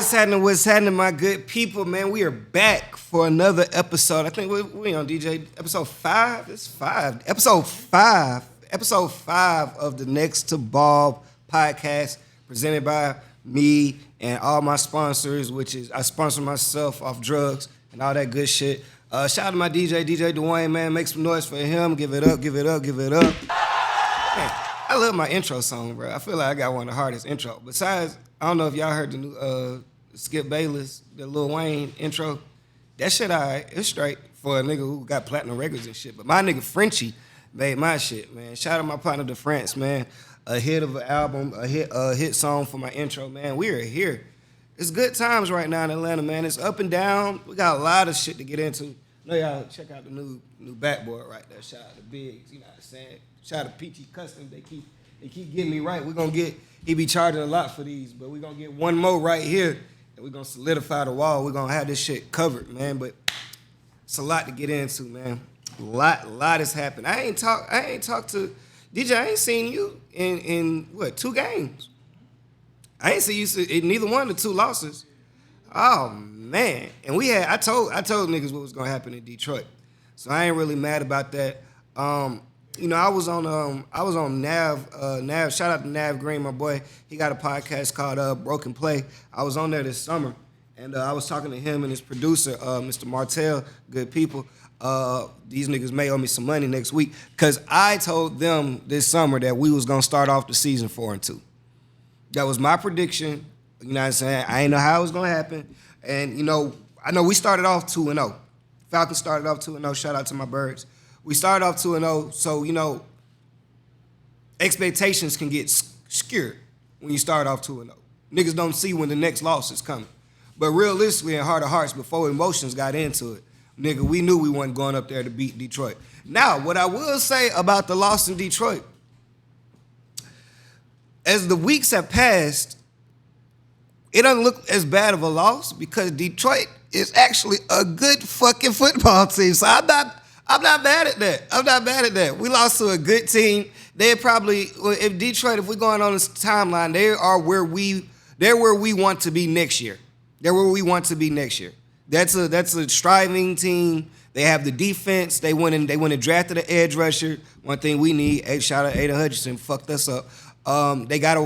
What's happening, my good people, man? We are back for another episode. I think we on DJ episode 5. It's 5. Episode 5. Episode 5 of the Next2ball podcast presented by me and all my sponsors, which is I sponsor myself off drugs and all that good shit. Shout out to my DJ Dwayne, man. Make some noise for him. Give it up. Man, I love my intro song, bro. I feel like I got one of the hardest intro. Besides, I don't know if y'all heard the new Skip Bayless, the Lil Wayne intro. That shit, it's straight for a nigga who got platinum records and shit. But my nigga Frenchie made my shit, man. Shout out my partner to France, man. A hit of an album, a hit song for my intro, man. We are here. It's good times right now in Atlanta, man. It's up and down. We got a lot of shit to get into. I know y'all check out the new backboard right there. Shout out to Biggs, you know what I'm saying? Shout out to PT Custom. They keep getting me right. We're gonna get, he be charging a lot for these, but we're gonna get one more right here, and we're gonna solidify the wall. We're gonna have this shit covered, man. But it's a lot to get into, man. A lot has happened. I ain't talked to DJ. I ain't seen you in what, 2 games? I ain't seen you in neither one of the 2 losses. Oh man. And I told niggas what was gonna happen in Detroit. So I ain't really mad about that. You know, I was on Nav. Shout out to Nav Green, my boy. He got a podcast called Broken Play. I was on there this summer, and I was talking to him and his producer, Mr. Martell. Good people. These niggas may owe me some money next week because I told them this summer that we was gonna start off the season 4-2. That was my prediction. You know what I'm saying? I ain't know how it was gonna happen, and you know, I know we started off 2-0. Falcons started off 2-0. Shout out to my birds. We started off 2-0, so, you know, expectations can get skewed when you start off 2-0. Niggas don't see when the next loss is coming. But realistically, in heart of hearts, before emotions got into it, nigga, we knew we wasn't going up there to beat Detroit. Now, what I will say about the loss in Detroit, as the weeks have passed, it doesn't look as bad of a loss because Detroit is actually a good fucking football team. So I'm not mad at that. We lost to a good team. They're probably, if Detroit, if we're going on this timeline, they're where we want to be next year. That's a striving team. They have the defense. They went and drafted an edge rusher. One thing we need, shout out Aiden Hutchinson, fucked us up. They got a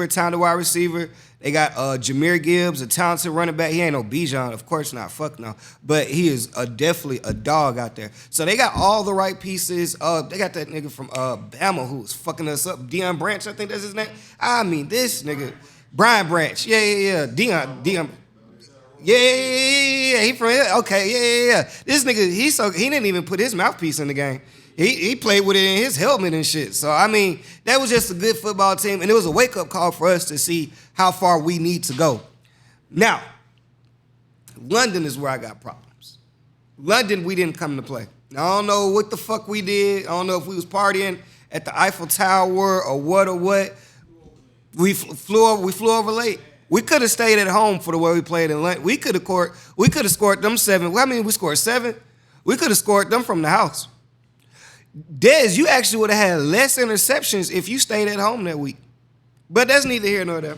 talented wide receiver. They got Jahmyr Gibbs, a talented running back. He ain't no Bijan, of course not, fuck no. But he is definitely a dog out there. So they got all the right pieces. They got that nigga from Bama who was fucking us up. Deion Branch, I think that's his name. I mean, this nigga, Brian Branch. Yeah. Deion. Yeah. He from here. Okay, yeah. This nigga, he didn't even put his mouthpiece in the game. He played with it in his helmet and shit. So, I mean, that was just a good football team, and it was a wake-up call for us to see how far we need to go. Now, London is where I got problems. London, we didn't come to play. Now, I don't know what the fuck we did. I don't know if we was partying at the Eiffel Tower or what. We flew over late. We could have stayed at home for the way we played in London. We could have scored them 7. Well, I mean, we scored 7. We could have scored them from the house. Dez, you actually would have had less interceptions if you stayed at home that week. But that's neither here nor there.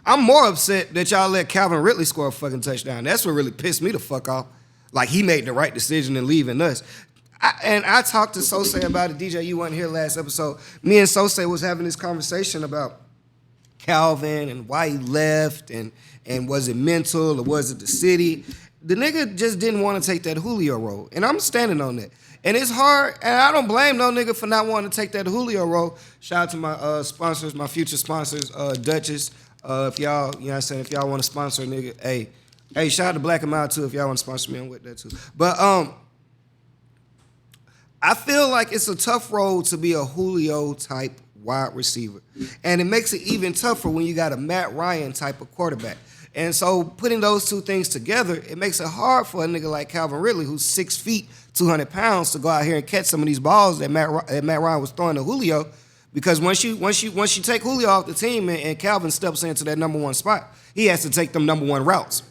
I'm more upset that y'all let Calvin Ridley score a fucking touchdown. That's what really pissed me the fuck off. Like, he made the right decision in leaving us. I talked to Sosay about it. DJ, you weren't here last episode. Me and Sosay was having this conversation about Calvin and why he left and was it mental or was it the city? The nigga just didn't want to take that Julio role. And I'm standing on that. And it's hard, and I don't blame no nigga for not wanting to take that Julio role. Shout out to my sponsors, my future sponsors, Duchess. If y'all, you know what I'm saying, if y'all want to sponsor a nigga, hey, shout out to Black and Mild too, if y'all want to sponsor me, I'm with that too. But I feel like it's a tough role to be a Julio type wide receiver. And it makes it even tougher when you got a Matt Ryan type of quarterback. And so putting those two things together, it makes it hard for a nigga like Calvin Ridley, who's 6 feet, 200 pounds, to go out here and catch some of these balls that Matt Ryan was throwing to Julio. Because once you take Julio off the team and Calvin steps into that number 1 spot, he has to take them number 1 routes.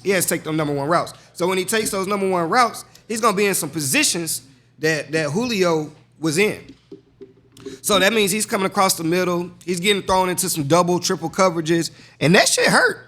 So when he takes those number 1 routes, he's gonna be in some positions that Julio was in. So that means he's coming across the middle. He's getting thrown into some double, triple coverages, and that shit hurt.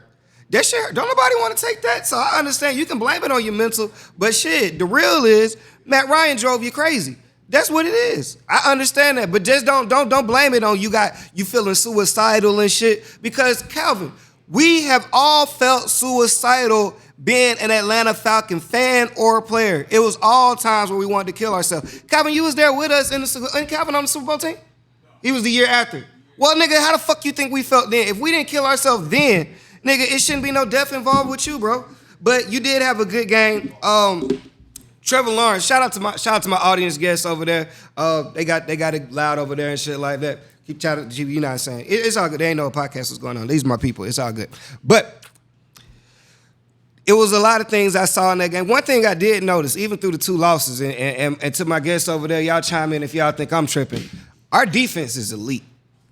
That shit, don't nobody want to take that. So I understand you can blame it on your mental, but shit, the real is Matt Ryan drove you crazy. That's what it is. I understand that, but just don't blame it on you feeling suicidal and shit. Because Calvin, we have all felt suicidal being an Atlanta Falcon fan or player. It was all times where we wanted to kill ourselves. Calvin, you was there with us and Calvin on the Super Bowl team? He was the year after. Well, nigga, how the fuck you think we felt then? If we didn't kill ourselves then, nigga, it shouldn't be no death involved with you, bro. But you did have a good game. Trevor Lawrence, shout out to my audience guests over there. They got it loud over there and shit like that. Keep chatting, you know what I'm saying? It's all good. There ain't no podcast was going on. These are my people. It's all good. But it was a lot of things I saw in that game. One thing I did notice, even through the 2 losses, and to my guests over there, y'all chime in if y'all think I'm tripping. Our defense is elite.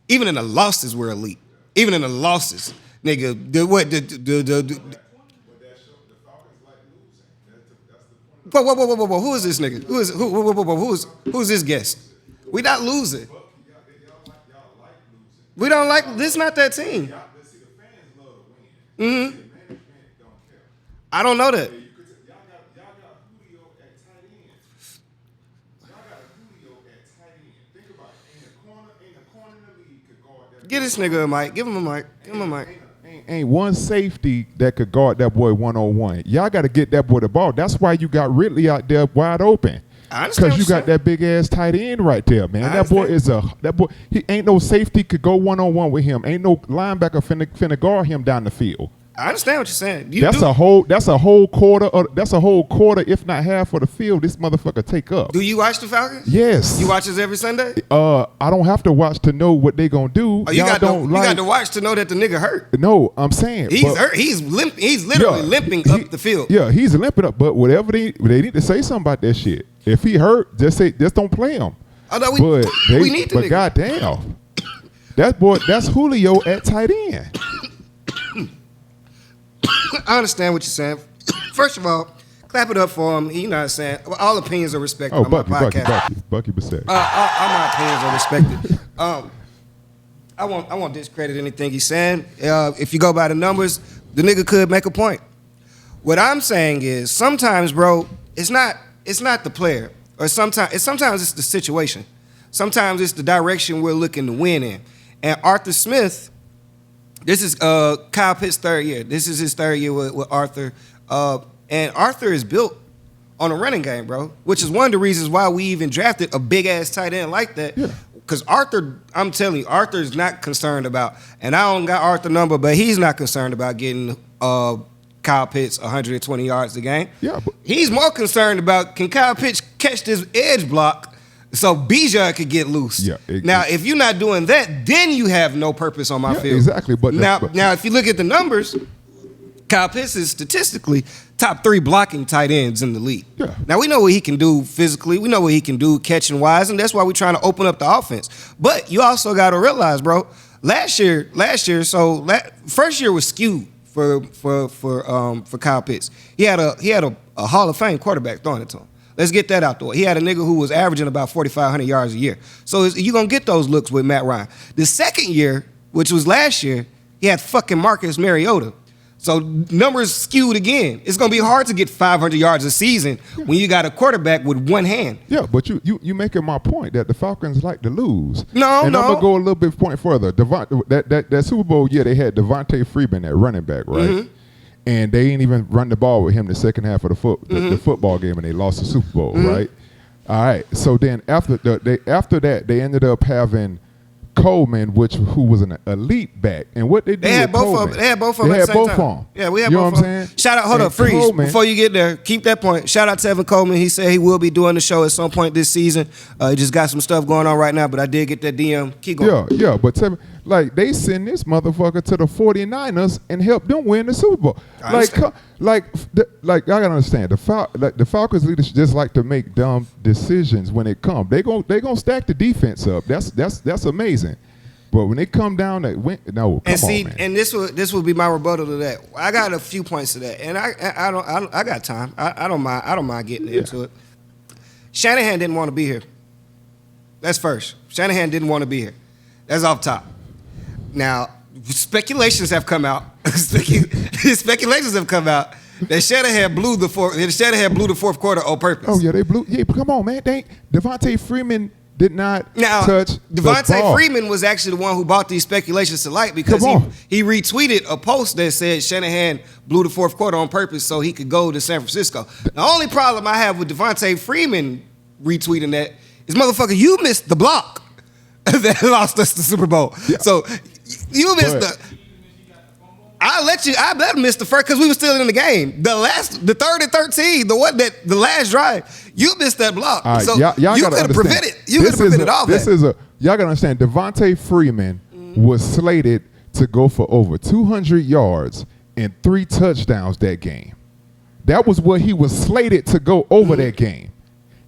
Even in the losses, we're elite. Even in the losses, nigga. Whoa. Who is this nigga? Who's this guest? We not losing. We don't like. This not that team. Mm-hmm. I don't know that. Get this nigga a mic. Give him a mic. Give him a mic. Ain't one safety that could guard that boy one-on-one. Y'all got to get that boy the ball. That's why you got Ridley out there wide open. Because you got that big ass tight end right there, man. That boy he ain't no safety could go one-on-one with him. Ain't no linebacker finna guard him down the field. I understand what you're saying. That's a whole quarter, if not half of the field this motherfucker take up. Do you watch the Falcons? Yes. You watch us every Sunday? I don't have to watch to know what they gonna do. Oh, you got to watch to know that the nigga hurt. No, I'm saying he's hurt. He's limping. He's literally limping up the field. Yeah, he's limping up. But whatever they need to say something about that shit. If he hurt, just don't play him. Oh no, we need to. But goddamn, that's Julio at tight end. I understand what you're saying. First of all, clap it up for him. You know what I'm saying? All opinions are respected on my podcast. Bucky Bissett. All my opinions are respected. I won't discredit anything he's saying. If you go by the numbers, the nigga could make a point. What I'm saying is sometimes, bro, it's not the player, or sometimes it's the situation. Sometimes it's the direction we're looking to win in. And Arthur Smith. This is Kyle Pitt's 3rd year. This is his 3rd year with Arthur. And Arthur is built on a running game, bro, which is one of the reasons why we even drafted a big-ass tight end like that. Because Arthur, I'm telling you, Arthur's not concerned about, and I don't got Arthur's number, but he's not concerned about getting Kyle Pitts 120 yards a game. Yeah, he's more concerned about, can Kyle Pitts catch this edge block so Bijan could get loose. Yeah, now, if you're not doing that, then you have no purpose on my field. Exactly. But now, if you look at the numbers, Kyle Pitts is statistically top 3 blocking tight ends in the league. Yeah. Now, we know what he can do physically. We know what he can do catching wise, and that's why we're trying to open up the offense. But you also got to realize, bro, first year was skewed for Kyle Pitts. He had a Hall of Fame quarterback throwing it to him. Let's get that out the way. He had a nigga who was averaging about 4,500 yards a year. So you're going to get those looks with Matt Ryan. The second year, which was last year, he had fucking Marcus Mariota. So numbers skewed again. It's going to be hard to get 500 yards a season when you got a quarterback with one hand. Yeah, but you making my point that the Falcons like to lose. No. I'm going to go a little bit point further. That Super Bowl year, they had Devontae Freeman at running back, right? Mm-hmm. And they ain't even run the ball with him the second half of the football game, and they lost the Super Bowl, right? All right. So then after that, they ended up having Coleman, who was an elite back, and what they did. They had both of them. They had both of them at the same time. Yeah, we had both of them. You know what I'm saying? Shout out. Hold up, freeze Coleman, before you get there. Keep that point. Shout out to Evan Coleman. He said he will be doing the show at some point this season. He just got some stuff going on right now, but I did get that DM. Keep going. Yeah, but they send this motherfucker to the 49ers and help them win the Super Bowl. I gotta understand the Falcons leaders just like to make dumb decisions when it comes. They gonna stack the defense up. That's amazing. But when they come down, come on, man. And this will be my rebuttal to that. I got a few points to that, and I got time. I don't mind getting into it. Shanahan didn't want to be here. That's first. Shanahan didn't want to be here. That's off top. Now, speculations have come out speculations have come out that Shanahan blew the fourth quarter on purpose. Oh yeah, they blew. Yeah, but come on, man. Devontae Freeman did not touch Devontae the ball. Freeman was actually the one who brought these speculations to light because he retweeted a post that said Shanahan blew the fourth quarter on purpose so he could go to San Francisco. The only problem I have with Devontae Freeman retweeting that is, motherfucker, you missed the block that lost us the Super Bowl. Yeah. So you missed I let him miss the first because we were still in the game. The third and 13, the last drive, you missed that block. Right, so y'all you could have prevented. You could have prevented all that. Y'all gotta understand. Devontae Freeman was slated to go for over 200 yards and 3 touchdowns that game. That was what he was slated to go over that game.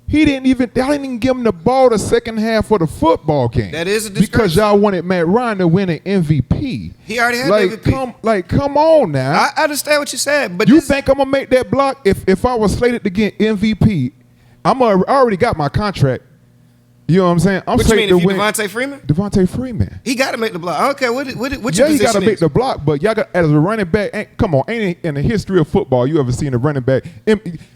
Y'all didn't even give him the ball the second half of the football game. That is a disgrace. Because y'all wanted Matt Ryan to win an MVP. He already had an MVP. Come on now. I understand what you said, but you think I'm gonna make that block? If I was slated to get MVP, I already got my contract. You know what I'm saying? What you mean, if you Devontae Freeman? Devontae Freeman. He got to make the block. I don't care what your position is. He got to make the block, but y'all got, as a running back, come on, ain't in the history of football you ever seen a running back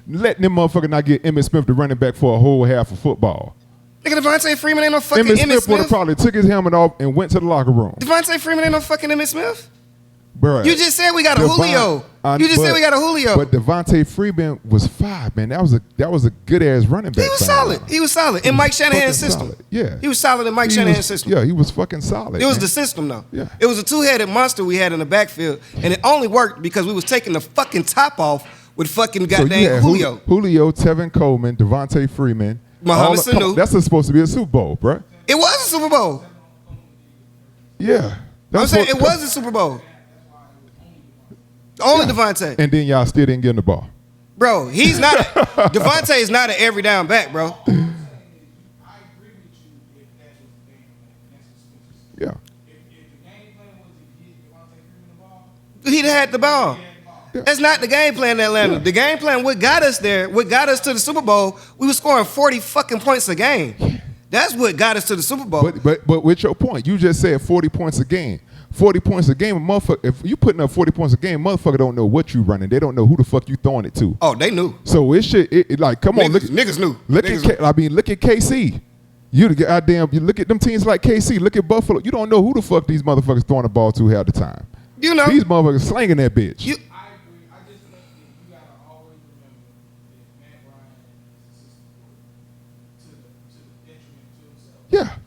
letting them motherfucker not get Emmitt Smith the running back for a whole half of football. Nigga, Devontae Freeman ain't no fucking Emmitt Smith. Would have probably took his helmet off and went to the locker room. Devontae Freeman ain't no fucking Emmitt Smith. Bruh, you just said we got a Julio. You just said we got a Julio. But Devontae Freeman was 5, man. That was a good ass running back. He was solid in Mike Shanahan's system. Solid. Yeah, he was solid in Mike Shanahan's system. Yeah, he was fucking solid. It was the system though. Yeah, it was a two-headed monster we had in the backfield, and it only worked because we was taking the fucking top off with fucking goddamn Julio. Julio, Tevin Coleman, Devontae Freeman, Mohamed Sanu. That's supposed to be a Super Bowl, bro. It was a Super Bowl. Yeah, I'm saying it was a Super Bowl. Only Devontae. And then y'all still didn't get him the ball. Bro, he's not Devontae is not an every down back, bro. Yeah. He'd have had the ball. Yeah. That's not the game plan in Atlanta. Yeah. The game plan, what got us there, what got us to the Super Bowl, we were scoring 40 fucking points a game. That's what got us to the Super Bowl. But with your point, you just said 40 points a game. 40 points a game, motherfucker. If you putting up 40 points a game, motherfucker don't know what you running. They don't know who the fuck you throwing it to. Oh, they knew. So it like, come on, niggas knew. Look at KC. You look at them teams like KC. Look at Buffalo. You don't know who the fuck these motherfuckers throwing the ball to half the time. You know, these motherfuckers slinging that bitch. I agree. I just think that you gotta always remember that Matt Ryan is a system to the detriment to himself. Yeah.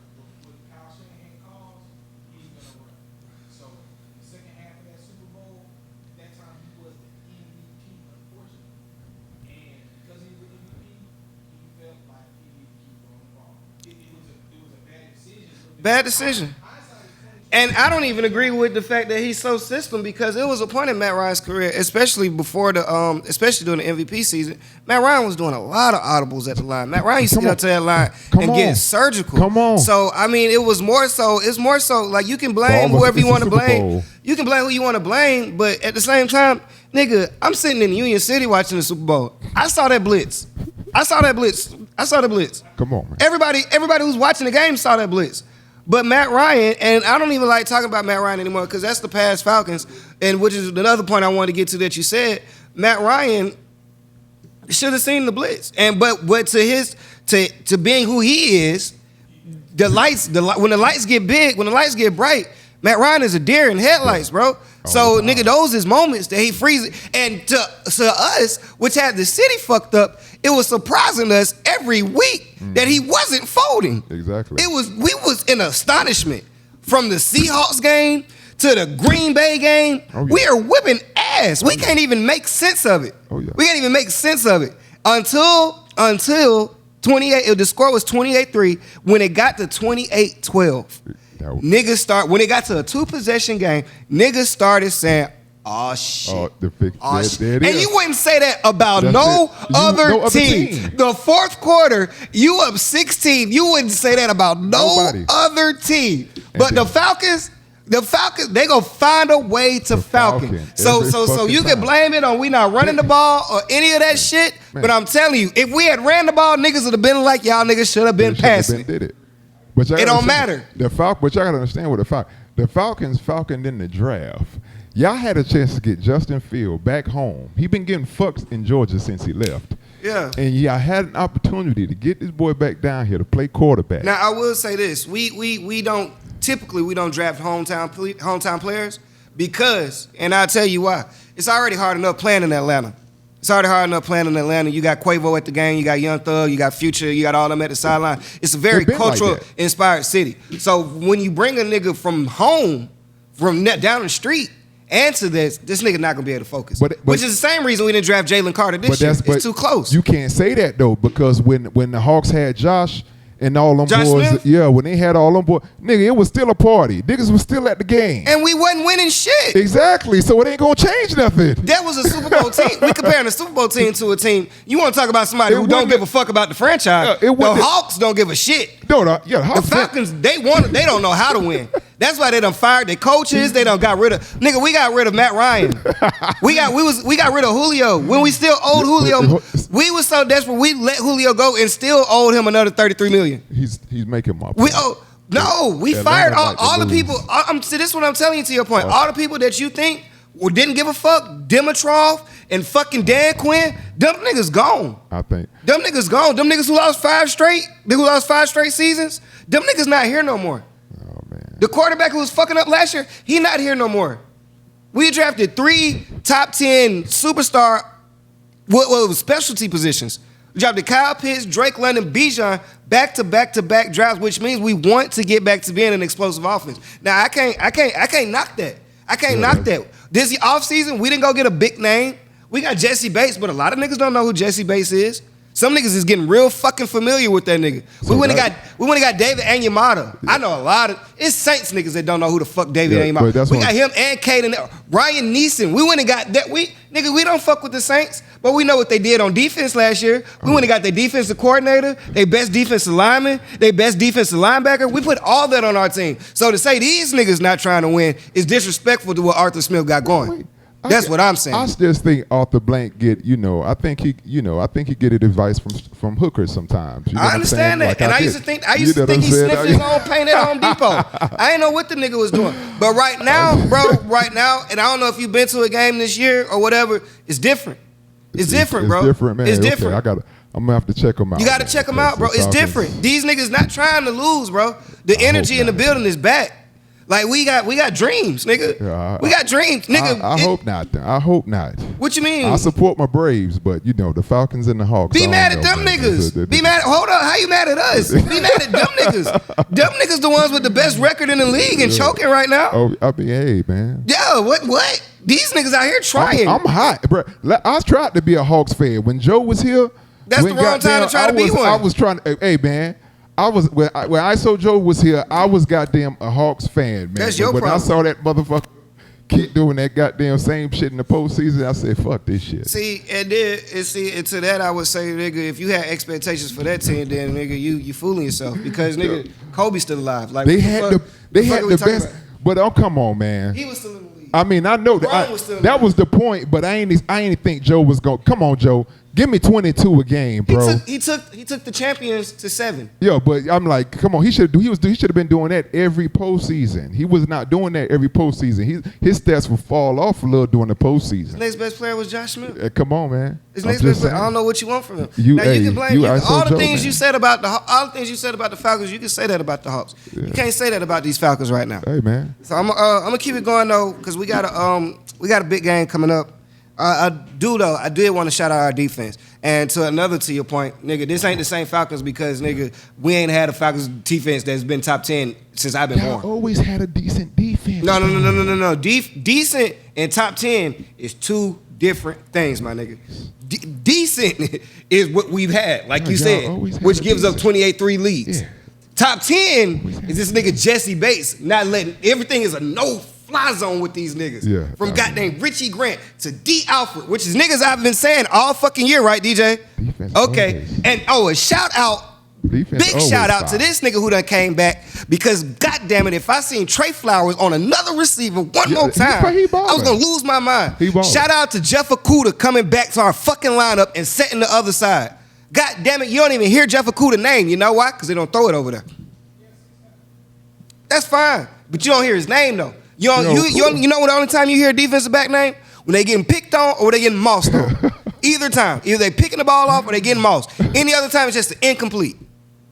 Bad decision. And I don't even agree with the fact that he's so system because it was a point in Matt Ryan's career, especially before especially during the MVP season. Matt Ryan was doing a lot of audibles at the line. Matt Ryan used to get up to that line and get surgical. Come on. So I mean, it's more so like you can blame whoever you want to blame. You can blame who you want to blame, but at the same time, nigga, I'm sitting in Union City watching the Super Bowl. I saw that blitz. Come on, man. Everybody who's watching the game saw that blitz. But Matt Ryan, and I don't even like talking about Matt Ryan anymore because that's the past Falcons, and which is another point I wanted to get to that you said. Matt Ryan should have seen the blitz, but to being who he is, when the lights get big, when the lights get bright, Matt Ryan is a deer in headlights, bro. So nigga, those is moments that he freezes, and to us, which had the city fucked up, it was surprising us every week that he wasn't folding. Exactly. We was in astonishment from the Seahawks game to the Green Bay game. Oh, yeah. We are whipping ass. We can't even make sense of it. Oh, yeah. We can't even make sense of it until 28. The score was 28-3. When it got to 28-12. When it got to a 2-possession game, niggas started saying, oh shit. And you wouldn't say that about no other team. The fourth quarter, you up 16. You wouldn't say that about Nobody. Other team. But the Falcons, they gonna find a way to Falcon. So you can blame it on we not running the ball or any of that shit. Man. But I'm telling you, if we had ran the ball, niggas would have been like y'all niggas should have been passing. Did it. But it don't matter. But y'all gotta understand what the Falcons. The Falcons falconed in the draft. Y'all had a chance to get Justin Field back home. He been getting fucked in Georgia since he left. Yeah. And y'all had an opportunity to get this boy back down here to play quarterback. Now I will say this: we don't typically draft hometown players because, and I'll tell you why. It's already hard enough playing in Atlanta. It's already hard enough playing in Atlanta. You got Quavo at the game, you got Young Thug, you got Future, you got all them at the sideline. It's a very cultural inspired city. So when you bring a nigga from home, from down the street, and to this nigga not gonna be able to focus. Which is the same reason we didn't draft Jalen Carter this year. It's too close. You can't say that though, because when the Hawks had Josh and all them Josh boys, Smith? yeah, when they had all them boys, nigga, it was still a party. Niggas was still at the game. And we wasn't winning shit. Exactly. So it ain't gonna change nothing. That was a Super Bowl team. We comparing a Super Bowl team to a team. You want to talk about somebody who don't give a fuck about the franchise? The Hawks don't give a shit. No, the Hawks. The Falcons, they don't know how to win. That's why they done fired their coaches. They done got rid of nigga. We got rid of Matt Ryan. We got rid of Julio when we still owed Julio. We was so desperate we let Julio go and still owed him another $33 million. He's making my point. We fired all the people. See, this is what I'm telling you to your point. All the people that you think didn't give a fuck, Dimitrov and fucking Dan Quinn, them niggas gone. I think them niggas gone. Them niggas who lost 5 straight seasons, them niggas not here no more. The quarterback who was fucking up last year, he not here no more. We drafted 3 top 10 superstar specialty positions. We drafted Kyle Pitts, Drake London, Bijan back-to-back drafts, which means we want to get back to being an explosive offense. Now I can't knock that. I can't knock that. This offseason, we didn't go get a big name. We got Jesse Bates, but a lot of niggas don't know who Jesse Bates is. Some niggas is getting real fucking familiar with that nigga. We went and got David Onyemata. I know a lot of it's Saints niggas that don't know who the fuck David Onyemata. We got him and Caden, Ryan Neeson. We went and got that. We don't fuck with the Saints, but we know what they did on defense last year. We went and got their defensive coordinator, their best defensive lineman, their best defensive linebacker. We put all that on our team. So to say these niggas not trying to win is disrespectful to what Arthur Smith got going. That's what I'm saying. I just think Arthur Blank get, I think he get advice from hookers sometimes. You know I understand that. And I used to think he sniffed his own paint at Home Depot. I ain't know what the nigga was doing. But right now, bro, and I don't know if you've been to a game this year or whatever, it's different. It's different, bro. It's different, man. It's different. Okay, I'm gonna have to check them out. You gotta check them out, bro. It's different. These niggas not trying to lose, bro. The energy in the building is back. Like we got dreams, nigga. Yeah, we got dreams, nigga. I hope not. I hope not. What you mean? I support my Braves, but the Falcons and the Hawks. Be mad at them niggas. Be mad. Hold up. How you mad at us? Be mad at them niggas. Them niggas the ones with the best record in the league and choking right now. Oh, I mean, hey, man. Yeah. What? These niggas out here trying. I'm hot, bro. I tried to be a Hawks fan when Joe was here. That's the wrong time to try to be one. I was trying to. Hey, man. I was when ISO Joe was here. I was goddamn a Hawks fan, man. That's your problem. When I saw that motherfucker keep doing that goddamn same shit in the postseason, I said, "Fuck this shit." See, and to that I would say, nigga, if you had expectations for that team, then nigga, you fooling yourself because nigga, Kobe's still alive. Like they had the best. About? But come on, man. He was still in the league. I mean, I know that was the point, but I ain't think Joe was going. Come on, Joe. Give me 22 a game, bro. He took the champions to 7. Yo, but I'm like, come on. He should have been doing that every postseason. He was not doing that every postseason. His stats would fall off a little during the postseason. His next best player was Josh Smith. Come on, man. His next best player. I don't know what you want from him. You can blame all the things you said about the Falcons. You can say that about the Hawks. Yeah. You can't say that about these Falcons right now. Hey, man. So I'm gonna keep it going though, because we got a big game coming up. I did want to shout out our defense. And to your point, nigga, this ain't the same Falcons because, nigga, we ain't had a Falcons defense that's been top 10 since I've been born. Always had a decent defense. No. Decent and top 10 is 2 different things, my nigga. Decent is what we've had, like you said, which gives up 28-3 leads. Yeah. Top 10 is this nigga Jesse Bates not letting everything is a no-fly zone with these niggas. Yeah, from goddamn Richie Grant to D. Alfred, which is niggas I've been saying all fucking year, right, DJ? Defense okay. Always. And a shout out. Big shout out to this nigga who done came back because goddamn it, if I seen Trey Flowers on another receiver one more time, I was gonna lose my mind. Shout out to Jeff Okudah coming back to our fucking lineup and setting the other side. God damn it, you don't even hear Jeff Okudah's name. You know why? Because they don't throw it over there. That's fine. But you don't hear his name though. You know what the only time you hear a defensive back name? When they getting picked on or they getting mossed on. Either time. Either they picking the ball off or they getting mossed. Any other time it's just incomplete.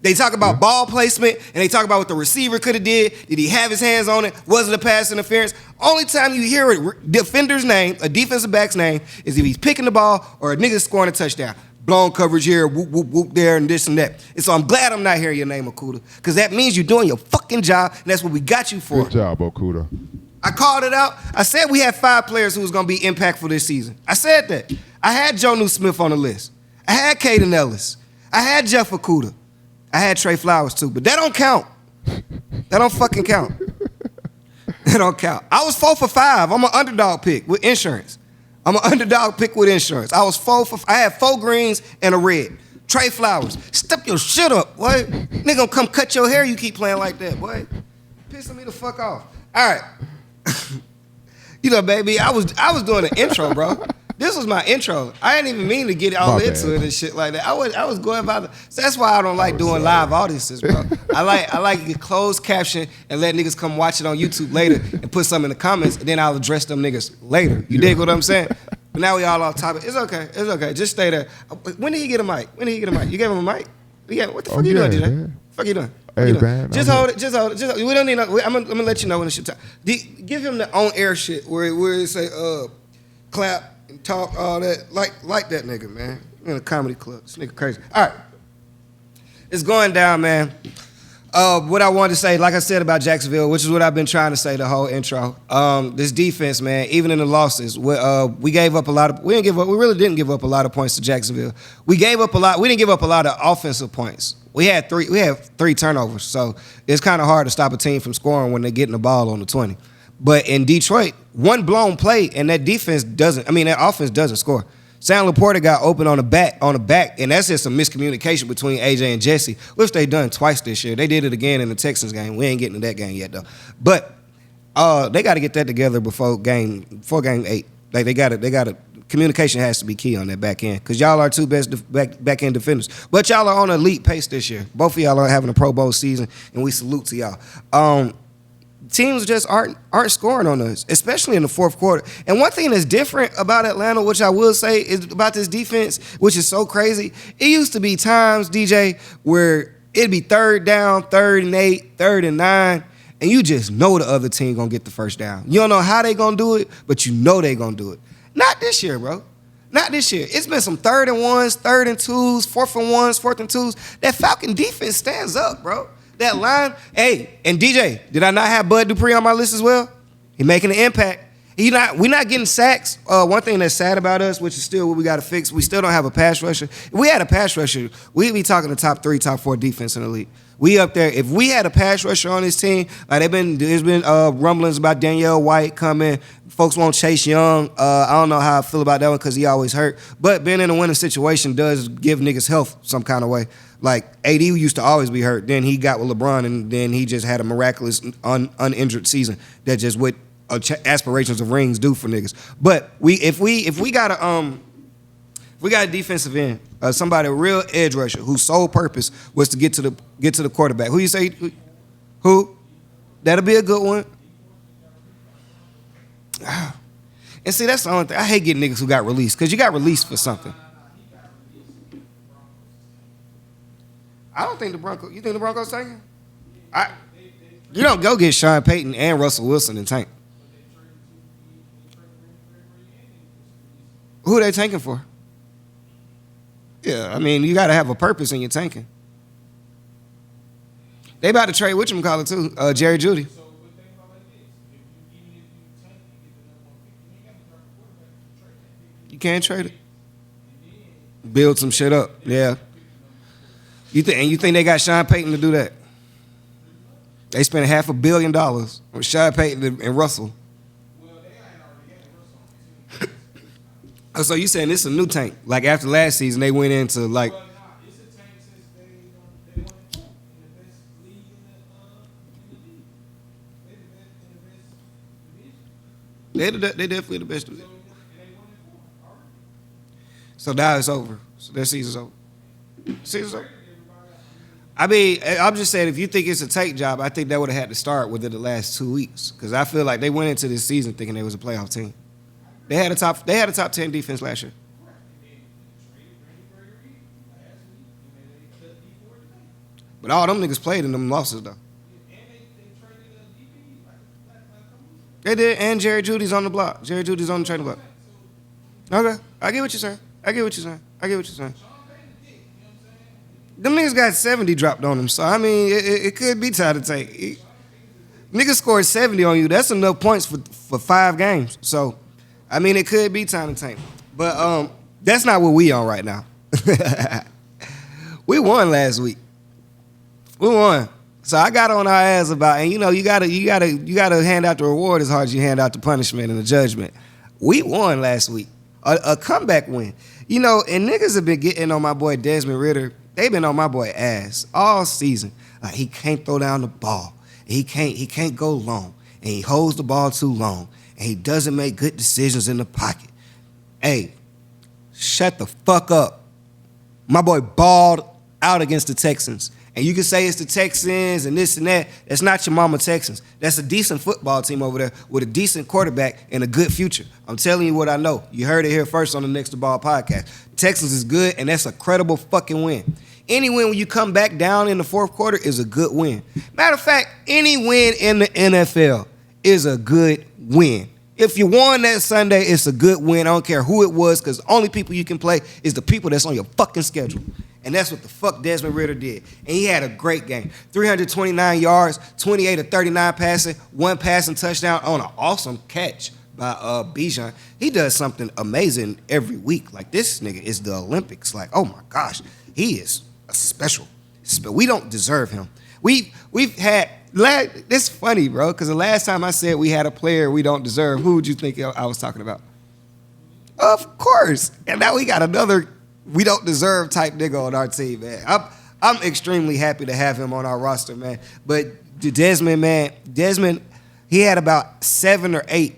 They talk about ball placement and they talk about what the receiver could have did. Did he have his hands on it? Was it a pass interference? Only time you hear a defender's name, a defensive back's name, is if he's picking the ball or a nigga scoring a touchdown. Blown coverage here, whoop, whoop, whoop there, and this and that. And so I'm glad I'm not hearing your name, Okuda, because that means you're doing your fucking job, and that's what we got you for. Good job, Okuda. I called it out. I said we had 5 players who was going to be impactful this season. I said that. I had Jonnu Smith on the list. I had Caden Ellis. I had Jeff Okuda. I had Trey Flowers too, but that don't count. That don't fucking count. That don't count. I was 4 for 5. I'm an underdog pick with insurance. I was 4 for. I had 4 greens and a red. Trey Flowers, step your shit up, boy. Nigga gonna come cut your hair. You keep playing like that, boy. Pissing me the fuck off. All right. You know, baby, I was doing an intro, bro. This was my intro. I didn't even mean to get all into it and shit like that. I was going about it. So that's why I don't like doing live audiences, bro. I like to closed caption and let niggas come watch it on YouTube later and put something in the comments, and then I'll address them niggas later. You dig what I'm saying? But now we all off topic. It's okay. Just stay there. When did he get a mic? You gave him a mic? What the fuck you doing, DJ? What the fuck you doing? Hey, man. Just hold it. We don't need no. I'm gonna let you know when it's your time. Give him the on-air shit where it say clap and talk, all that. Like that nigga, man. In a comedy club. This nigga crazy. All right. It's going down, man. What I wanted to say, like I said about Jacksonville, which is what I've been trying to say the whole intro. This defense, man, even in the losses, we gave up a lot of. We really didn't give up a lot of points to Jacksonville. We gave up a lot. We didn't give up a lot of offensive points. We had 3 turnovers, so it's kind of hard to stop a team from scoring when they're getting the ball on the 20. But in Detroit, one blown play and that offense doesn't score. Sam Laporta got open on the back, and that's just some miscommunication between AJ and Jesse, which they done twice this year. They did it again in the Texans game. We ain't getting to that game yet though. But they got to get that together before game 8. Like they got to. Communication has to be key on that back end because y'all are 2 best back end defenders. But y'all are on an elite pace this year. Both of y'all are having a Pro Bowl season, and we salute to y'all. Teams just aren't scoring on us, especially in the fourth quarter. And one thing that's different about Atlanta, which I will say is about this defense, which is so crazy. It used to be times, DJ, where it'd be 3rd down, 3rd and 8, 3rd and 9, and you just know the other team gonna get the first down. You don't know how they gonna do it, but you know they gonna do it. Not this year, bro. Not this year. It's been some 3rd and 1s, 3rd and 2s, 4th and 1s, 4th and 2s. That Falcon defense stands up, bro. That line, hey, and DJ, did I not have Bud Dupree on my list as well? He making an impact. We're not getting sacks. One thing that's sad about us, which is still what we got to fix, we still don't have a pass rusher. If we had a pass rusher, we'd be talking the top 3, top 4 defense in the league. We up there. If we had a pass rusher on this team, like there's been rumblings about Danielle White coming. Folks want Chase Young. I don't know how I feel about that one because he always hurt. But being in a winning situation does give niggas health some kind of way. Like AD used to always be hurt. Then he got with LeBron, and then he just had a miraculous uninjured season. That's just what aspirations of rings do for niggas. But if we got a defensive end, somebody a real edge rusher whose sole purpose was to get to the quarterback. Who you say? Who? That'll be a good one. And see, that's the only thing. I hate getting niggas who got released because you got released for something. I don't think the Broncos. You think the Broncos tanking? You don't go get Sean Payton and Russell Wilson and tank. Who are they tanking for? Yeah, I mean, you got to have a purpose in your tanking. They about to trade whatchamacallit too, Jerry Jeudy. You can't trade it. Build some shit up, yeah. You think they got Sean Payton to do that? They spent $500 million on Sean Payton and Russell. Oh, so you saying this is a new tank? Like after last season, they went into like. It's a tank since they won in the best league in the division. They definitely the best. So now it's over. So their season's over. Season's over. I mean, I'm just saying, if you think it's a take job, I think that would have had to start within the last 2 weeks because I feel like they went into this season thinking they was a playoff team. They had a top 10 defense last year. But all them niggas played in them losses though. They did, and Jerry Judy's on the block. Jerry Judy's on the trading block. Okay, I get what you're saying. Them niggas got 70 dropped on them, so I mean, it could be time to take. Niggas scored 70 on you. That's enough points for 5 games. So, I mean, it could be time to tank. But that's not what we on right now. We won last week. We won. So I got on our ass about, and you know, you gotta hand out the reward as hard as you hand out the punishment and the judgment. We won last week. A comeback win. You know, and niggas have been getting on my boy Desmond Ridder. They've been on my boy ass all season. Like, he can't throw down the ball. He can't go long. And he holds the ball too long. And he doesn't make good decisions in the pocket. Hey, shut the fuck up. My boy balled out against the Texans. And you can say it's the Texans and this and that. That's not your mama Texans. That's a decent football team over there with a decent quarterback and a good future. I'm telling you what I know. You heard it here first on the Next2ball podcast. Texans is good, and that's a credible fucking win. Any win when you come back down in the fourth quarter is a good win. Matter of fact, any win in the NFL is a good win. If you won that Sunday, it's a good win. I don't care who it was, because the only people you can play is the people that's on your fucking schedule. And that's what the fuck Desmond Ridder did. And he had a great game. 329 yards, 28 of 39 passing, 1 passing touchdown on an awesome catch by Bijan. He does something amazing every week. Like, this nigga is the Olympics. Like, oh my gosh, he is a special. We don't deserve him. We've had, it's funny, bro, because the last time I said we had a player we don't deserve, who would you think I was talking about? Of course. And now we got another we don't deserve type nigga on our team, man. I'm extremely happy to have him on our roster, man. But Desmond, he had about 7 or 8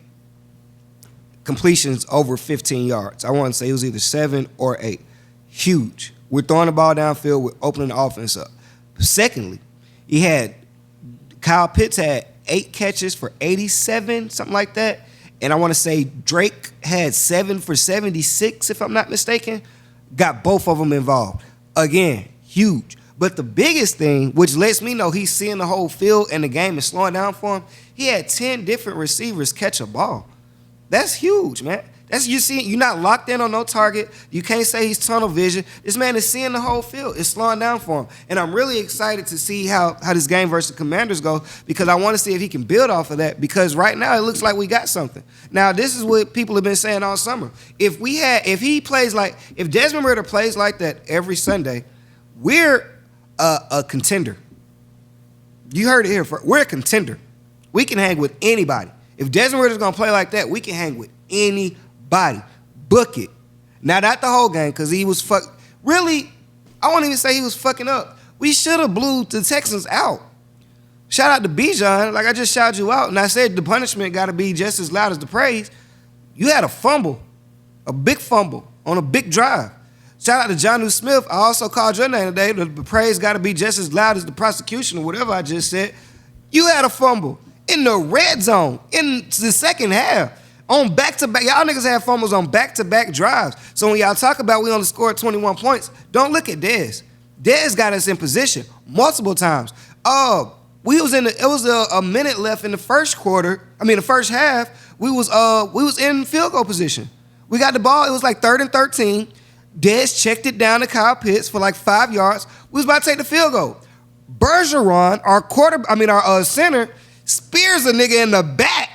completions over 15 yards. I want to say it was either 7 or 8. Huge. We're throwing the ball downfield. We're opening the offense up. Secondly, Kyle Pitts had 8 catches for 87, something like that. And I want to say Drake had 7 for 76, if I'm not mistaken. Got both of them involved. Again, huge. But the biggest thing, which lets me know he's seeing the whole field and the game is slowing down for him, he had 10 different receivers catch a ball. That's huge, man. That's you're not locked in on no target. You can't say he's tunnel vision. This man is seeing the whole field. It's slowing down for him. And I'm really excited to see how this game versus the Commanders go, because I want to see if he can build off of that, because right now it looks like we got something. Now, this is what people have been saying all summer. If Desmond Ridder plays like that every Sunday, we're a contender. You heard it here first. We're a contender. We can hang with anybody. If Desmond Ridder's going to play like that, we can hang with anybody. Book it. Now, not the whole game, because he was really, I won't even say he was fucking up. We should have blew the Texans out. Shout out to Bijan. Like, I just shouted you out, and I said the punishment got to be just as loud as the praise. You had a fumble, a big fumble on a big drive. Shout out to Jonnu Smith. I also called your name today. The praise got to be just as loud as the prosecution or whatever I just said. You had a fumble in the red zone in the second half. On back-to-back, y'all niggas had fumbles on back-to-back drives. So when y'all talk about we only scored 21 points, don't look at Dez. Dez got us in position multiple times. It was a minute left in the first half. We was in field goal position. We got the ball. It was like 3rd and 13. Dez checked it down to Kyle Pitts for like 5 yards. We was about to take the field goal. Bergeron, our center, spears a nigga in the back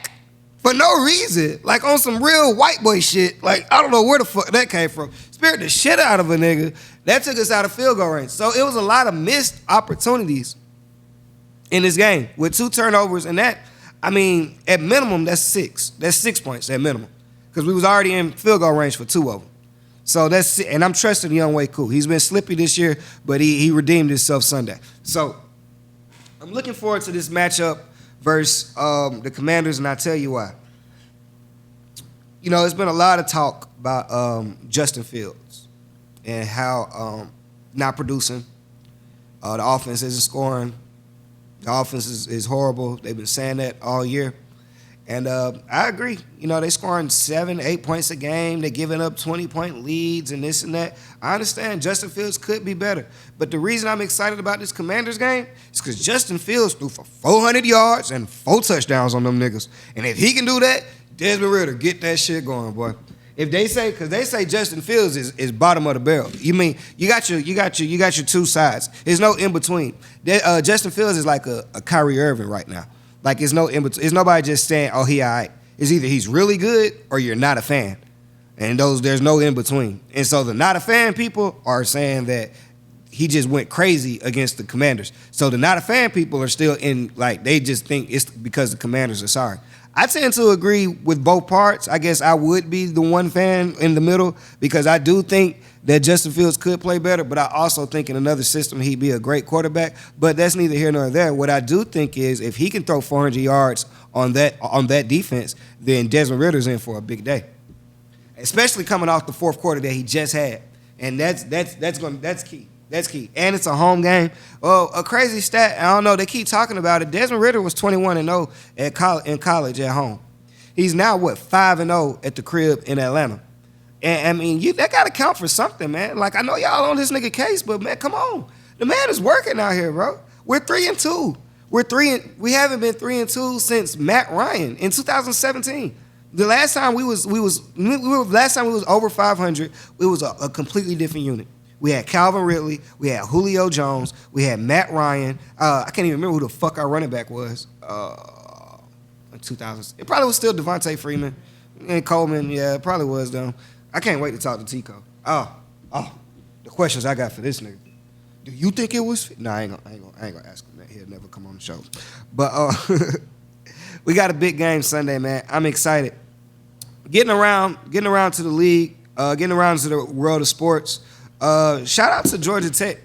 for no reason, like on some real white boy shit. Like, I don't know where the fuck that came from. Speared the shit out of a nigga. That took us out of field goal range. So it was a lot of missed opportunities in this game with 2 turnovers, and that, I mean, at minimum, that's 6. That's 6 points at minimum, because we was already in field goal range for 2 of them. So that's, and I'm trusting Young Way Cool. He's been slippy this year, but he redeemed himself Sunday. So I'm looking forward to this matchup versus the Commanders, and I'll tell you why. You know, there's been a lot of talk about Justin Fields and how not producing The offense isn't scoring. The offense is horrible. They've been saying that all year. And I agree. You know, they scoring 7, 8 points a game. They're giving up 20-point leads and this and that. I understand Justin Fields could be better. But the reason I'm excited about this Commanders game is because Justin Fields threw for 400 yards and 4 touchdowns on them niggas. And if he can do that, Desmond Ridder, get that shit going, boy. If they say, because they say Justin Fields is bottom of the barrel. You mean you got your two sides. There's no in between. Justin Fields is like a Kyrie Irving right now. Like it's no in between. It's nobody just saying, oh, he all right. It's either he's really good or you're not a fan. And there's no in between. And so the not a fan people are saying that he just went crazy against the Commanders. So the not a fan people are still in, like, they just think it's because the Commanders are sorry. I tend to agree with both parts. I guess I would be the one fan in the middle because I do think that Justin Fields could play better, but I also think in another system he'd be a great quarterback. But that's neither here nor there. What I do think is if he can throw 400 yards on that defense, then Desmond Ridder's in for a big day, especially coming off the fourth quarter that he just had, and that's key. That's key. And it's a home game. Well, a crazy stat, I don't know, they keep talking about it. Desmond Ridder was 21-0 in college at home. He's now, 5-0 at the crib in Atlanta. And, I mean, that got to count for something, man. Like, I know y'all on this nigga case, but, man, come on. The man is working out here, bro. We're 3-2. We haven't been 3-2 since Matt Ryan in 2017. The last time we was over 500, it was a completely different unit. We had Calvin Ridley. We had Julio Jones. We had Matt Ryan. I can't even remember who the fuck our running back was in 2000. It probably was still Devontae Freeman and Coleman. Yeah, it probably was them. I can't wait to talk to Tico. Oh, the questions I got for this nigga. Do you think it was? No, I ain't gonna ask him that. He'll never come on the show. But we got a big game Sunday, man. I'm excited. Getting around to the league, getting around to the world of sports. Shout out to Georgia Tech.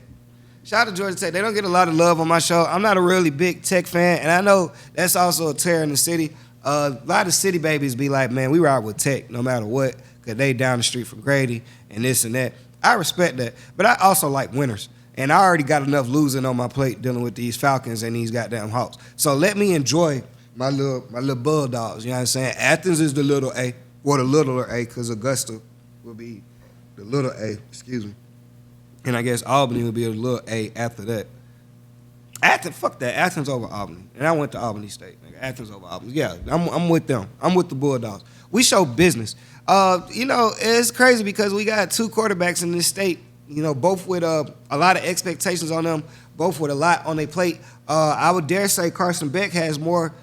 Shout out to Georgia Tech. They don't get a lot of love on my show. I'm not a really big Tech fan, and I know that's also a tear in the city. A lot of city babies be like, man, we ride with Tech no matter what, because they down the street from Grady and this and that. I respect that, but I also like winners. And I already got enough losing on my plate dealing with these Falcons and these goddamn Hawks. So let me enjoy my little Bulldogs. You know what I'm saying? Athens is the little A, or the littler A, because Augusta will be the little A, excuse me. And I guess Albany will be a little A after that. Fuck that. Athens over Albany. And I went to Albany State. Nigga. Athens over Albany. Yeah, I'm with them. I'm with the Bulldogs. We show business. It's crazy because we got 2 quarterbacks in this state, both with a lot of expectations on them, both with a lot on their plate. I would dare say Carson Beck has more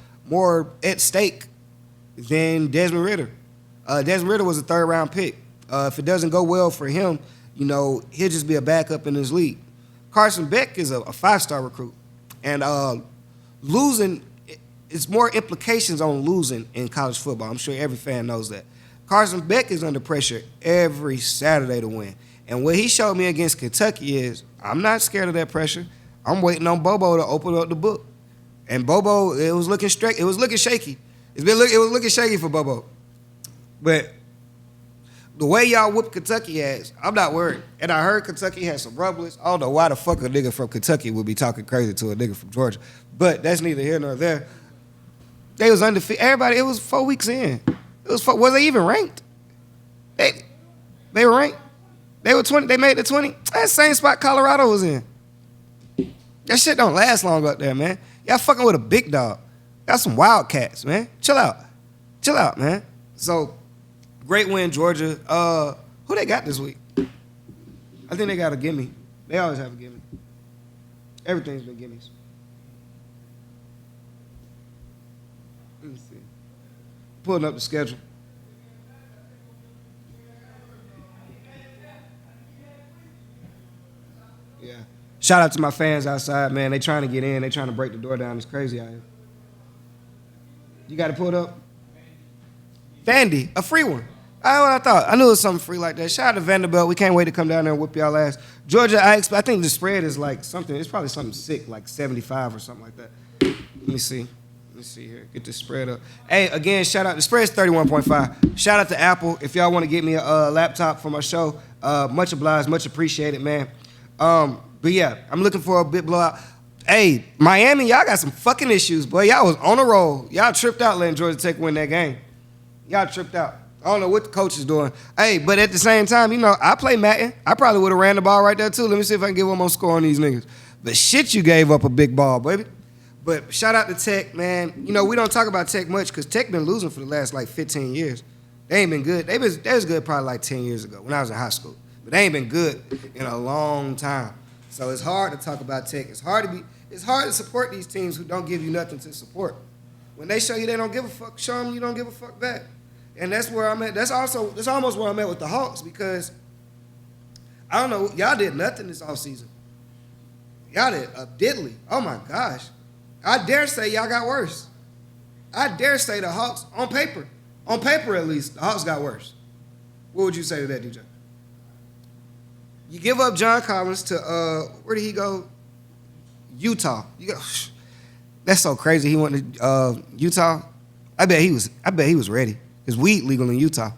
at stake than Desmond Ridder. Desmond Ridder was a 3rd-round pick. If it doesn't go well for him, he'll just be a backup in his league. Carson Beck is a 5-star recruit. And losing, it's more implications on losing in college football. I'm sure every fan knows that. Carson Beck is under pressure every Saturday to win. And what he showed me against Kentucky is, I'm not scared of that pressure. I'm waiting on Bobo to open up the book. And Bobo, it was looking straight. It was looking shaky. It was looking shaky for Bobo. But the way y'all whoop Kentucky ass, I'm not worried. And I heard Kentucky had some rumblings. I don't know why the fuck a nigga from Kentucky would be talking crazy to a nigga from Georgia. But that's neither here nor there. They was undefeated. Everybody, it was 4 weeks in. Was they even ranked? They were ranked. They were 20. They made the 20. That same spot Colorado was in. That shit don't last long up there, man. Y'all fucking with a big dog. Got some Wildcats, man. Chill out, man. So, great win, Georgia. Who they got this week? I think they got a gimme. They always have a gimme. Everything's been gimmies. Let me see. Pulling up the schedule. Yeah. Shout out to my fans outside, man. They trying to get in. They trying to break the door down. It's crazy out here. You got it pulled up? Vandy, a free one. I thought. I knew it was something free like that. Shout out to Vanderbilt. We can't wait to come down there and whip y'all ass. Georgia, I think the spread is like something. It's probably something sick, like 75 or something like that. Let me see here. Get this spread up. Hey, again, shout out. The spread's 31.5. Shout out to Apple. If y'all want to get me a laptop for my show, much obliged, much appreciated, man. But yeah, I'm looking for a big blowout. Hey, Miami, y'all got some fucking issues, boy. Y'all was on a roll. Y'all tripped out letting Georgia Tech win that game. Y'all tripped out. I don't know what the coach is doing. Hey, but at the same time, I play Madden. I probably would have ran the ball right there too. Let me see if I can get one more score on these niggas. But shit, you gave up a big ball, baby. But shout out to Tech, man. We don't talk about Tech much because Tech been losing for the last 15 years. They ain't been good. They was good probably 10 years ago when I was in high school. But they ain't been good in a long time. So it's hard to talk about Tech. It's hard to support these teams who don't give you nothing to support. When they show you they don't give a fuck, show them you don't give a fuck back. And that's where I'm at. That's almost where I'm at with the Hawks because I don't know, y'all did nothing this offseason. Y'all did a diddly. Oh my gosh. I dare say y'all got worse. I dare say the Hawks, on paper at least, the Hawks got worse. What would you say to that, DJ? You give up John Collins to, where did he go? Utah. That's so crazy. He went to Utah. I bet he was ready. Because weed legal in Utah.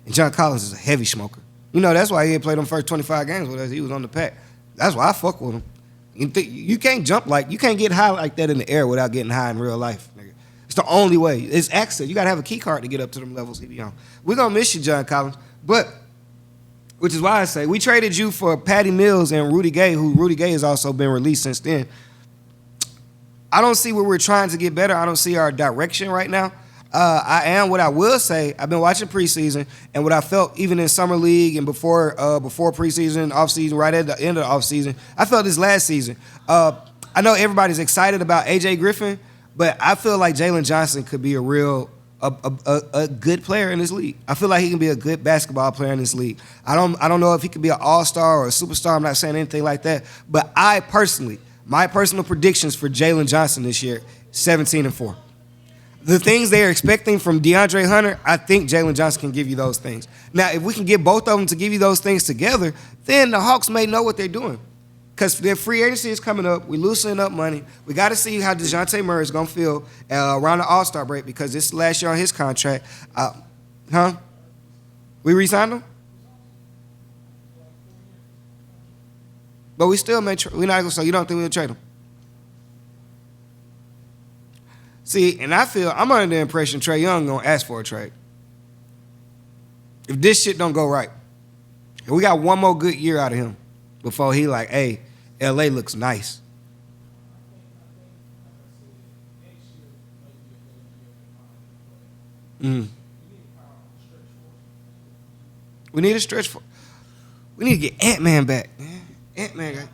And John Collins is a heavy smoker. That's why he ain't played them first 25 games with us. He was on the pack. That's why I fuck with him. You can't you can't get high like that in the air without getting high in real life, nigga. It's the only way. It's access. You got to have a key card to get up to them levels he be on. We're going to miss you, John Collins. Which is why I say, we traded you for Patty Mills and Rudy Gay, who Rudy Gay has also been released since then. I don't see where we're trying to get better. I don't see our direction right now. What I will say, I've been watching preseason, and what I felt even in summer league and before preseason, offseason, right at the end of the offseason, I felt this last season. I know everybody's excited about A.J. Griffin, but I feel like Jalen Johnson could be a good player in this league. I feel like he can be a good basketball player in this league. I don't know if he could be an all-star or a superstar. I'm not saying anything like that. But my personal predictions for Jalen Johnson this year, 17-4. The things they are expecting from DeAndre Hunter, I think Jalen Johnson can give you those things. Now, if we can get both of them to give you those things together, then the Hawks may know what they're doing. Because their free agency is coming up. We're loosening up money. We got to see how DeJounte Murray is going to feel around the All-Star break because this is the last year on his contract. We re-signed him? But we still may we're not going to, so you don't think we'll trade him? See, and I'm under the impression Trae Young gonna ask for a trade. If this shit don't go right, and we got one more good year out of him before he hey, LA looks nice. We need a stretch for. We need to get Ant-Man back, man. Ant-Man.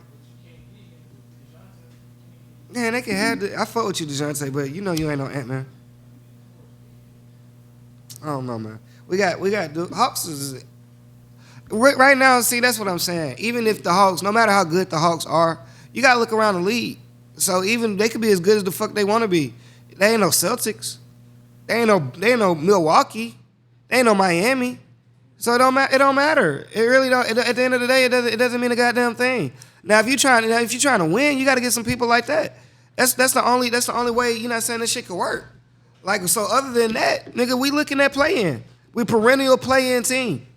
Man, they can have I fuck with you, DeJounte, but you ain't no Ant-Man. I don't know, man. We got the Hawks is right now. See, that's what I'm saying. Even if the Hawks, no matter how good the Hawks are, you gotta look around the league. So even they could be as good as the fuck they want to be. They ain't no Celtics. They ain't no Milwaukee. They ain't no Miami. So it don't matter. It really don't. At the end of the day, it doesn't mean a goddamn thing. Now, if you're trying to win, you got to get some people like that. That's the only way. Saying this shit could work. So other than that, nigga, we looking at play-in. We perennial play-in team.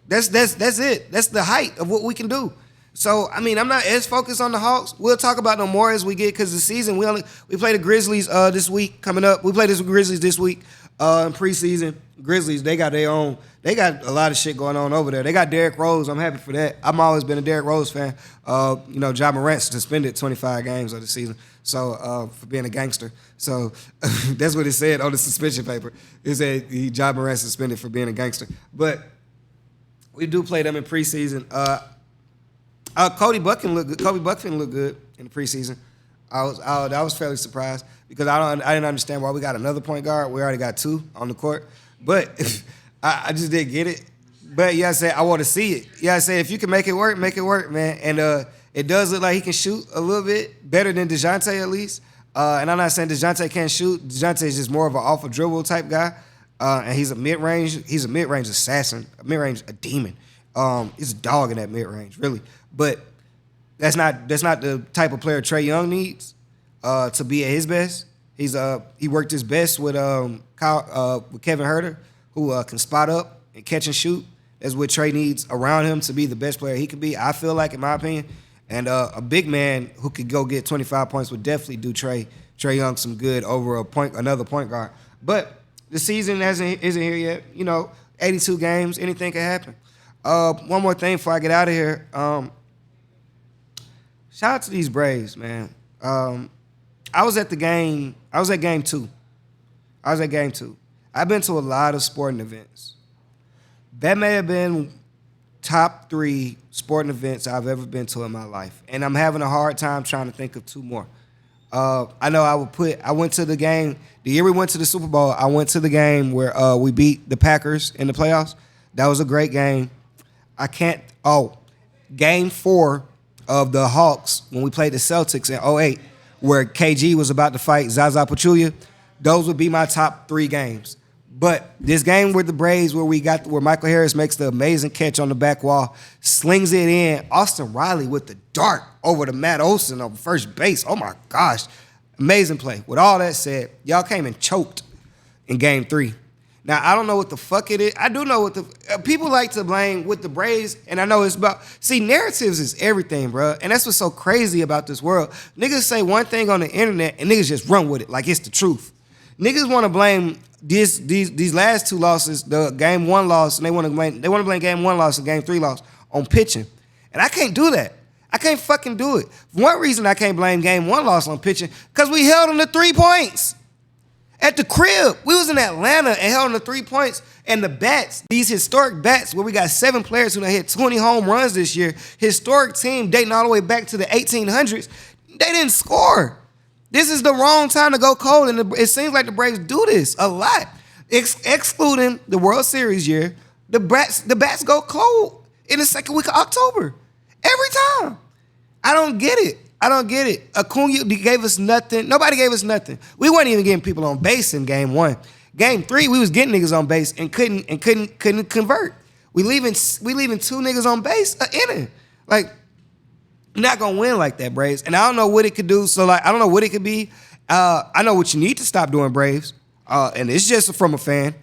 That's it. That's the height of what we can do. So I'm not as focused on the Hawks. We'll talk about them more as we get because the season we play the Grizzlies this week coming up. We play the Grizzlies this week in preseason. Grizzlies, they got their own. They got a lot of shit going on over there. They got Derrick Rose. I'm happy for that. I've always been a Derrick Rose fan. Ja Morant suspended 25 games of the season, so for being a gangster. So that's what it said on the suspension paper. It said Ja Morant suspended for being a gangster. But we do play them in preseason. Kobe Buckton looked good in the preseason. I was fairly surprised because I didn't understand why we got another point guard. We already got two on the court, but I just didn't get it. But yeah, I said I want to see it. Yeah, I said if you can make it work, man. And it does look like he can shoot a little bit better than DeJounte at least. And I'm not saying DeJounte can't shoot. DeJounte is just more of an off a dribble type guy, and he's a mid range assassin, a demon. He's a dog in that mid range, really. But that's not the type of player Trae Young needs to be at his best. He worked his best with Kevin Huerter, who can spot up and catch and shoot. That's what Trae needs around him to be the best player he could be. I feel like, in my opinion, And a big man who could go get 25 points would definitely do Trae Young some good over another point guard. But the season isn't here yet. 82 games, anything can happen. One more thing before I get out of here. Shout out to these Braves, man. I was at game 2. I've been to a lot of sporting events. That may have been top 3 sporting events I've ever been to in my life. And I'm having a hard time trying to think of 2 more. I know I went to the game, the year we went to the Super Bowl, I went to the game where we beat the Packers in the playoffs. That was a great game. Game 4 of the Hawks when we played the Celtics in 2008, where KG was about to fight Zaza Pachulia. Those would be my top 3 games. But this game with the Braves where Michael Harris makes the amazing catch on the back wall, slings it in, Austin Riley with the dart over to Matt Olson on first base. Oh my gosh. Amazing play. With all that said, y'all came and choked in game 3. Now, I don't know what the fuck it is. I do know what people like to blame with the Braves, and I know it's about, narratives is everything, bro. And that's what's so crazy about this world. Niggas say one thing on the internet, and niggas just run with it like it's the truth. Niggas want to blame these last 2 losses, the game 1 loss, and they want to blame game 1 loss and game 3 loss on pitching. And I can't do that. I can't fucking do it. For one reason I can't blame game 1 loss on pitching, because we held them to 3 points. At the crib, we was in Atlanta and held them to 3 points. And the bats, these historic bats, where we got 7 players who done hit 20 home runs this year, historic team dating all the way back to the 1800s, they didn't score. This is the wrong time to go cold, and it seems like the Braves do this a lot. Excluding the World Series year, the bats go cold in the second week of October. Every time. I don't get it. Acuna gave us nothing. Nobody gave us nothing. We weren't even getting people on base in game 1. Game 3, we was getting niggas on base and couldn't convert. We leaving 2 niggas on base an inning. Like, you're not gonna win like that, Braves. And I don't know what it could do. So I don't know what it could be. I know what you need to stop doing, Braves. And it's just from a fan.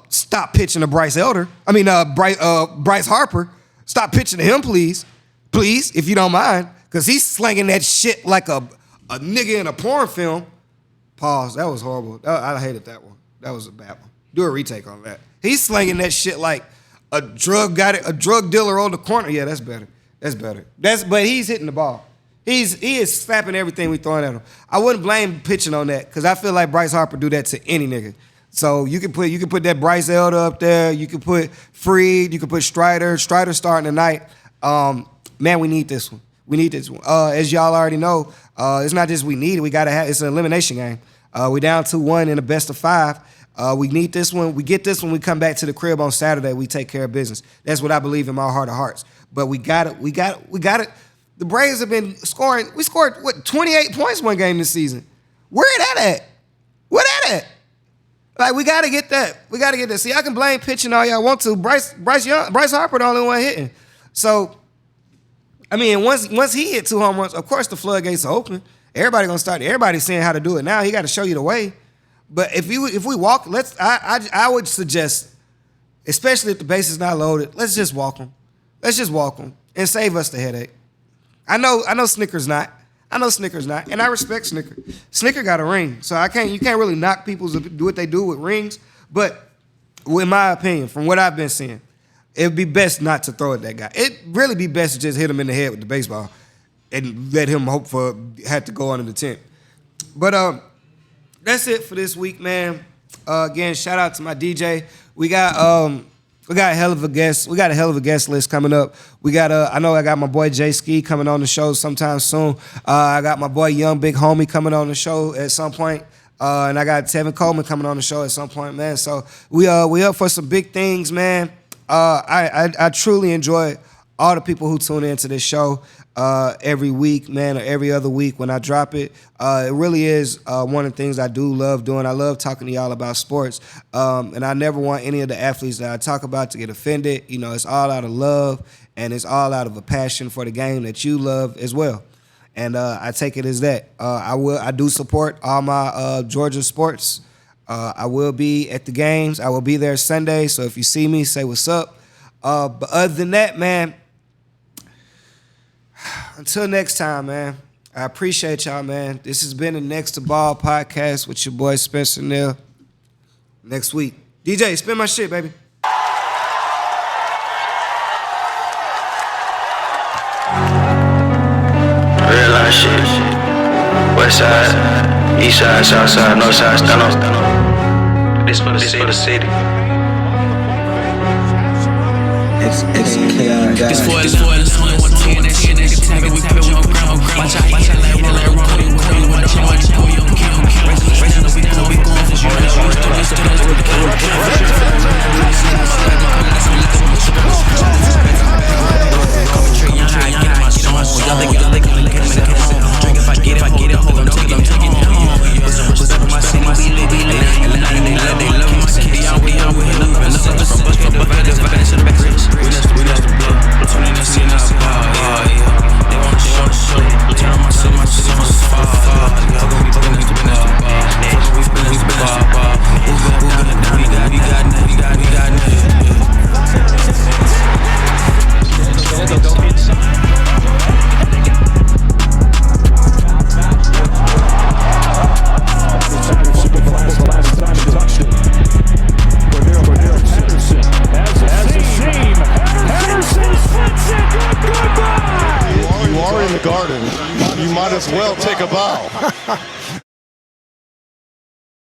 Stop pitching to Bryce Harper. Stop pitching to him, please. Please, if you don't mind. Because he's slinging that shit like a nigga in a porn film. Pause. That was horrible. I hated that one. That was a bad one. Do a retake on that. He's slinging that shit like a drug dealer on the corner. Yeah, that's better. But he's hitting the ball. He is slapping everything we throwing at him. I wouldn't blame pitching on that, because I feel like Bryce Harper do that to any nigga. So you can put that Bryce Elder up there. You can put Freed. You can put Strider. Strider starting tonight. Man, we need this one. As y'all already know, it's not just we need it. We gotta have. It's an elimination game. We down 2-1 in the best of 5. We need this one. We get this one. We come back to the crib on Saturday. We take care of business. That's what I believe in my heart of hearts. But we got it. The Braves have been scoring. We scored 28 points one game this season. Where that at? Where that at? Like, we gotta get that. See, I can blame pitching all y'all want to. Bryce Harper the only one hitting. So, I mean, once he hit 2 home runs, of course the floodgates are open. Everybody's seeing how to do it now. He got to show you the way. But if we walk, I would suggest, especially if the base is not loaded, let's just walk them. And save us the headache. I know Snicker's not. And I respect Snicker. Snicker got a ring, so you can't really knock people to do what they do with rings. But in my opinion, from what I've been seeing, it'd be best not to throw at that guy. It'd really be best to just hit him in the head with the baseball and let him had to go under the tent. But that's it for this week, man. Again, shout out to my DJ. We got a hell of a guest. We got a hell of a guest list coming up. I know I got my boy Jay Ski coming on the show sometime soon. I got my boy Young Big Homie coming on the show at some point. And I got Tevin Coleman coming on the show at some point, man. So we up for some big things, man. I truly enjoy all the people who tune into this show every week, man, or every other week when I drop it. It really is one of the things I do love doing. I love talking to y'all about sports, and I never want any of the athletes that I talk about to get offended. You know, it's all out of love, and it's all out of a passion for the game that you love as well. And I take it as that. I do support all my Georgia sports. I will be at the games. I will be there Sunday. So if you see me, say what's up. But other than that, man, Until next time, man. I appreciate y'all, man. This has been the Next to Ball podcast with your boy Spencer Neal. Next week. DJ, spin my shit, baby. Real life shit. West side, east side, south side, north side, stand up. This for the city. This for the only one team that shit nigga tap it, we put you on ground. Watch out, like wrong, we with the whole we don't kill. Raising up, we going for you. This the best with the drink if I get it, hold on, take it home. Respect my city, we live, they love my city, we nothing from bucket to the back. We just the blood, turning the scene up, they wanna show, turn my city on the far. We bugging us the bar, we spin the bar. Who gonna down, we got nothing. You are in the garden. You might as well take a bow.